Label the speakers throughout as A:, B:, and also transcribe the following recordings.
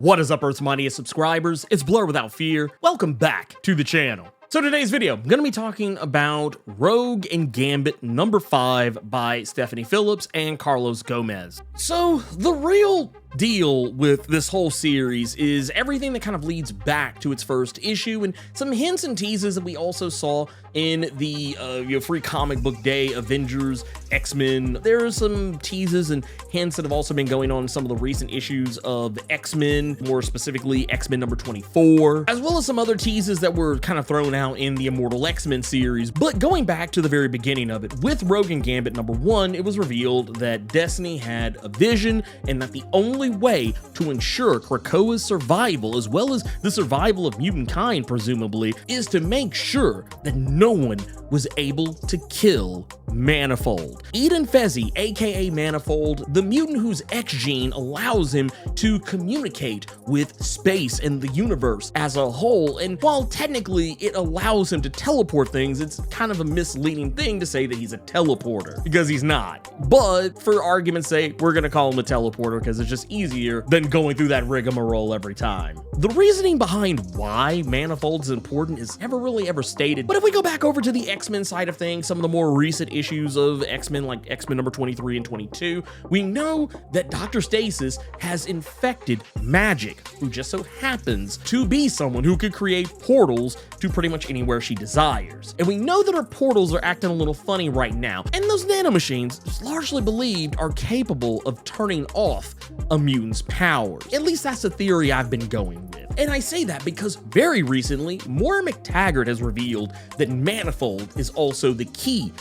A: What is up, Earth's mightiest subscribers? It's Blerd without fear. Welcome back to the channel. So today's video, I'm going to be talking about Rogue and Gambit number 5 by Stephanie Phillips and Carlos Gomez. So the real deal with this whole series is everything that kind of leads back to its first issue and some hints and teases that we also saw in the free comic book day Avengers X-Men. There are some teases and hints that have also been going on in some of the recent issues of X-Men, more specifically X-Men number 24, as well as some other teases that were kind of thrown out in the Immortal X-Men series. But going back to the very beginning of it, with Rogue and Gambit number 1, it was revealed that Destiny had a vision and that the only way to ensure Krakoa's survival, as well as the survival of mutantkind presumably, is to make sure that no one was able to kill Manifold. Eden Fezzi, aka Manifold, the mutant whose X gene allows him to communicate with space and the universe as a whole, and while technically it allows him to teleport things, it's kind of a misleading thing to say that he's a teleporter, because he's not. But for argument's sake, we're gonna call him a teleporter because it's just easier than going through that rigmarole every time. The reasoning behind why Manifold is important is never really ever stated, but if we go back over to the X-Men side of things, some of the more recent issues of X-Men like X-Men number 23 and 22, we know that Dr. Stasis has infected Magic, who just so happens to be someone who could create portals to pretty much anywhere she desires. And we know that her portals are acting a little funny right now, and those nanomachines, it's largely believed, are capable of turning off a mutant's powers. At least that's the theory I've been going with. And I say that because very recently, Moira McTaggart has revealed that Manifold is also the key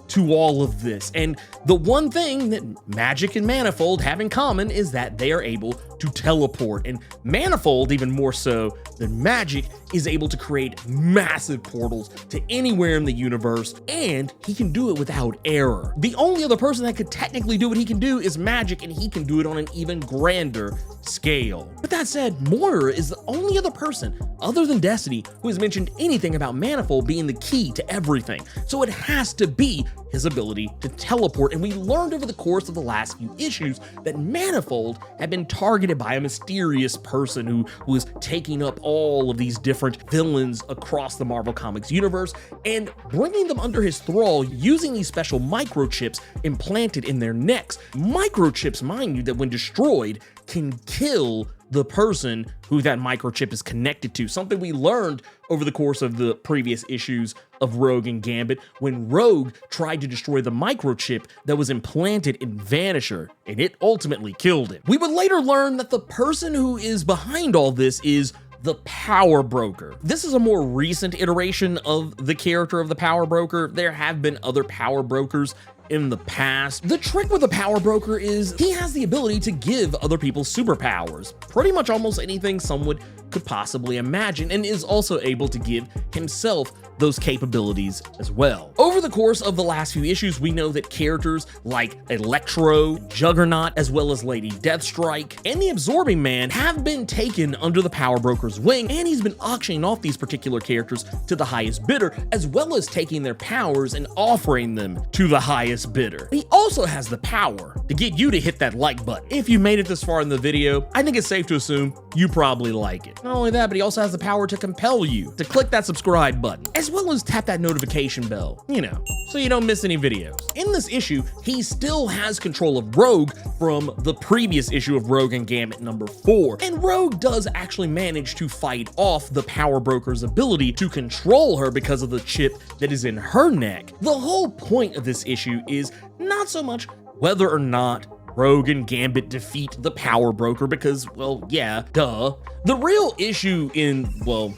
A: to all of this. And the one thing that Magic and Manifold have in common is that they are able to teleport, and Manifold, even more so than Magic, is able to create massive portals to anywhere in the universe, and he can do it without error. The only other person that could technically do what he can do is Magic, and he can do it on an even grander scale. With that said, Moira is the only other person other than Destiny who has mentioned anything about Manifold being the key to everything, so it has to be his ability to teleport. And we learned over the course of the last few issues that Manifold had been targeted by a mysterious person who was taking up all of these different villains across the Marvel Comics universe and bringing them under his thrall using these special microchips implanted in their necks. Microchips, mind you, that when destroyed can kill the person who that microchip is connected to, something we learned over the course of the previous issues of Rogue and Gambit when Rogue tried to destroy the microchip that was implanted in Vanisher, and it ultimately killed him. We would later learn that the person who is behind all this is the Power Broker. This is a more recent iteration of the character of the Power Broker. There have been other Power Brokers in the past. The trick with the Power Broker is he has the ability to give other people superpowers, pretty much almost anything someone could possibly imagine, and is also able to give himself those capabilities as well. Over the course of the last few issues, we know that characters like Electro, Juggernaut, as well as Lady Deathstrike, and the Absorbing Man have been taken under the Power Broker's wing, and he's been auctioning off these particular characters to the highest bidder, as well as taking their powers and offering them to the highest bidder. He also has the power to get you to hit that like button. If you made it this far in the video, I think it's safe to assume you probably like it. Not only that, but he also has the power to compel you to click that subscribe button, as well as tap that notification bell, so you don't miss any videos. In this issue, he still has control of Rogue from the previous issue of Rogue and Gambit number 4, and Rogue does actually manage to fight off the Power Broker's ability to control her because of the chip that is in her neck. The whole point of this issue is not so much whether or not Rogue and Gambit defeat the Power Broker, because, well, yeah, duh. The real issue in, well,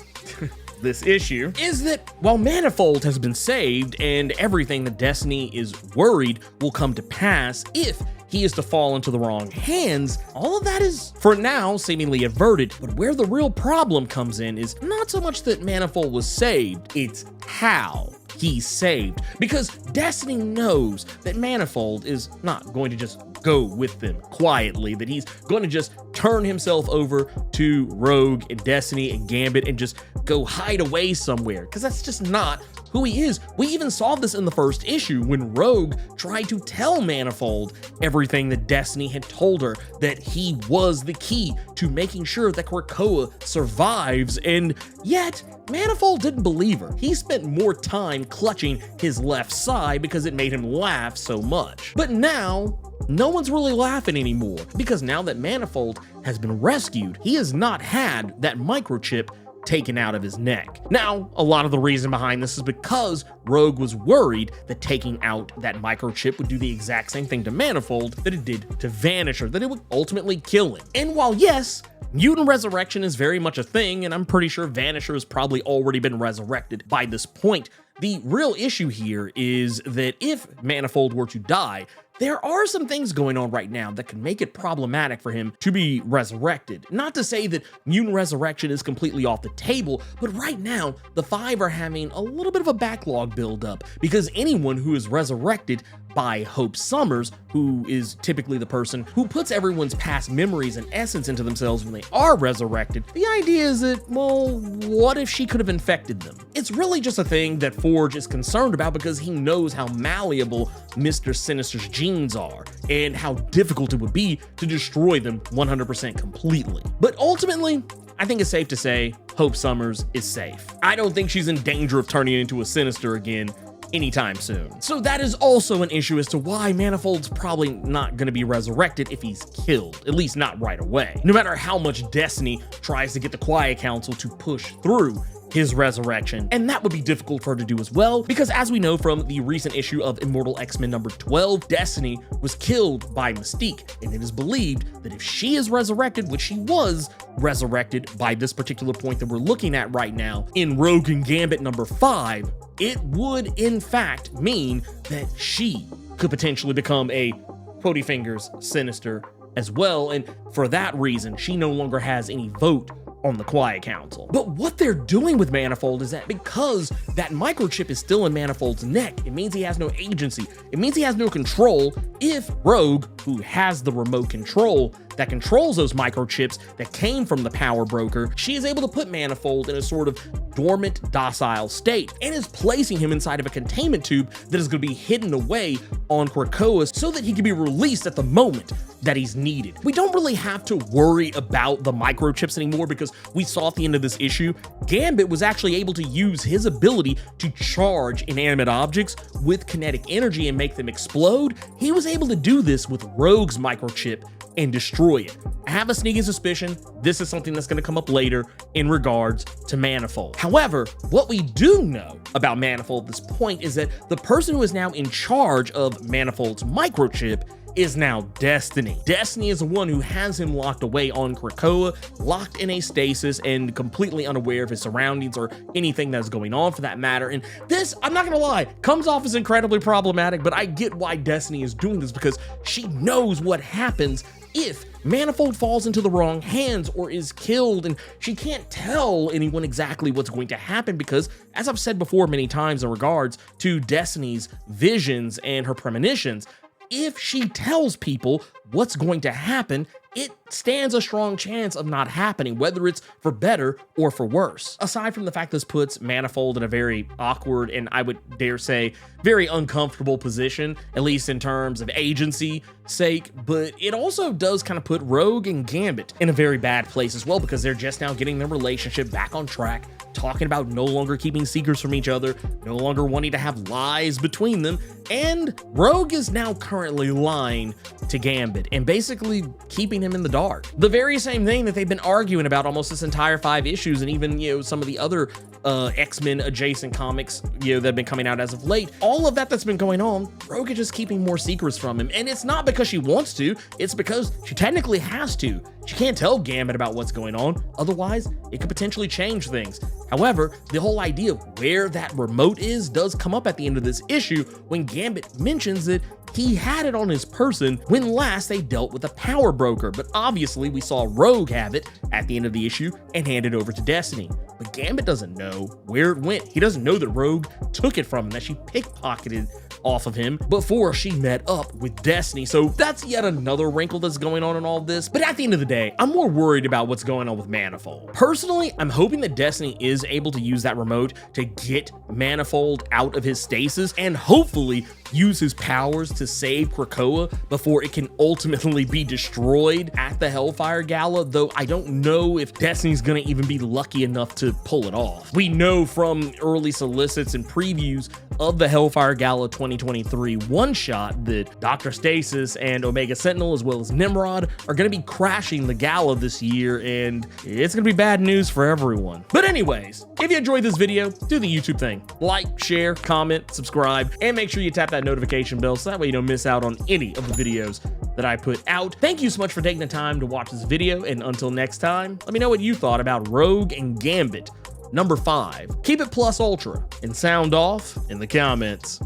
A: this issue is that while Manifold has been saved and everything that Destiny is worried will come to pass if he is to fall into the wrong hands, all of that is, for now, seemingly averted. But where the real problem comes in is not so much that Manifold was saved, it's how he's saved. Because Destiny knows that Manifold is not going to just go with them quietly, that he's going to just turn himself over to Rogue and Destiny and Gambit and just go hide away somewhere, because that's just not who he is. We even saw this in the first issue when Rogue tried to tell Manifold everything that Destiny had told her, that he was the key to making sure that Krakoa survives, and yet Manifold didn't believe her. He spent more time clutching his left side because it made him laugh so much. But now, no one's really laughing anymore, because now that Manifold has been rescued, he has not had that microchip taken out of his neck. Now, a lot of the reason behind this is because Rogue was worried that taking out that microchip would do the exact same thing to Manifold that it did to Vanisher, that it would ultimately kill him. And while yes, mutant resurrection is very much a thing, and I'm pretty sure Vanisher has probably already been resurrected by this point, the real issue here is that if Manifold were to die, there are some things going on right now that could make it problematic for him to be resurrected. Not to say that mutant resurrection is completely off the table, but right now, the Five are having a little bit of a backlog buildup, because anyone who is resurrected by Hope Summers, who is typically the person who puts everyone's past memories and essence into themselves when they are resurrected, the idea is that, well, what if she could have infected them? It's really just a thing that Forge is concerned about because he knows how malleable Mr. Sinister's genes are and how difficult it would be to destroy them 100% completely. But ultimately, I think it's safe to say Hope Summers is safe. I don't think she's in danger of turning into a Sinister again anytime soon. So that is also an issue as to why Manifold's probably not going to be resurrected if he's killed, at least not right away. No matter how much Destiny tries to get the Quiet Council to push through his resurrection, and that would be difficult for her to do as well, because as we know from the recent issue of Immortal X-Men number 12, Destiny was killed by Mystique, and it is believed that if she is resurrected, which she was resurrected by this particular point that we're looking at right now in Rogue and Gambit number 5, it would in fact mean that she could potentially become a Quotey Fingers Sinister as well, and for that reason, she no longer has any vote on the Quiet Council. But what they're doing with Manifold is that because that microchip is still in Manifold's neck, it means he has no agency. It means he has no control if Rogue, who has the remote control that controls those microchips that came from the power broker, she is able to put Manifold in a sort of dormant, docile state and is placing him inside of a containment tube that is going to be hidden away on Krakoa so that he can be released at the moment that he's needed. We don't really have to worry about the microchips anymore because we saw at the end of this issue, Gambit was actually able to use his ability to charge inanimate objects with kinetic energy and make them explode. He was able to do this with Rogue's microchip and destroy it. I have a sneaking suspicion this is something that's going to come up later in regards to Manifold. However, what we do know about Manifold at this point is that the person who is now in charge of Manifold's microchip is now Destiny. Destiny is the one who has him locked away on Krakoa, locked in a stasis and completely unaware of his surroundings or anything that's going on for that matter. And this, I'm not gonna lie, comes off as incredibly problematic, but I get why Destiny is doing this because she knows what happens if Manifold falls into the wrong hands or is killed, and she can't tell anyone exactly what's going to happen because, as I've said before many times in regards to Destiny's visions and her premonitions, if she tells people what's going to happen, it stands a strong chance of not happening, whether it's for better or for worse. Aside from the fact this puts Manifold in a very awkward and I would dare say very uncomfortable position, at least in terms of agency sake, but it also does kind of put Rogue and Gambit in a very bad place as well because they're just now getting their relationship back on track, talking about no longer keeping secrets from each other, no longer wanting to have lies between them, and Rogue is now currently lying to Gambit and basically keeping him in the dark. The very same thing that they've been arguing about almost this entire 5 issues and even, some of the other X-Men adjacent comics, that have been coming out as of late. All of that's been going on, Rogue is just keeping more secrets from him. And it's not because she wants to, it's because she technically has to. She can't tell Gambit about what's going on, otherwise it could potentially change things. However, the whole idea of where that remote is does come up at the end of this issue when Gambit mentions that he had it on his person when last they dealt with a power broker, but obviously we saw Rogue have it at the end of the issue and hand it over to Destiny. But Gambit doesn't know where it went. He doesn't know that Rogue took it from him, that she pickpocketed off of him before she met up with Destiny. So that's yet another wrinkle that's going on in all this. But at the end of the day, I'm more worried about what's going on with Manifold. Personally, I'm hoping that Destiny is able to use that remote to get Manifold out of his stasis and hopefully use his powers to save Krakoa before it can ultimately be destroyed at the Hellfire Gala, though I don't know if Destiny's gonna even be lucky enough to pull it off. We know from early solicits and previews of the Hellfire Gala 2023 one-shot that Dr. Stasis and Omega Sentinel, as well as Nimrod, are gonna be crashing the gala this year, and it's gonna be bad news for everyone. But anyways, if you enjoyed this video, do the YouTube thing. Like, share, comment, subscribe, and make sure you tap that notification bell so that way you don't miss out on any of the videos that I put out. Thank you so much for taking the time to watch this video, and until next time, let me know what you thought about Rogue and Gambit number 5. Keep it plus ultra and sound off in the comments.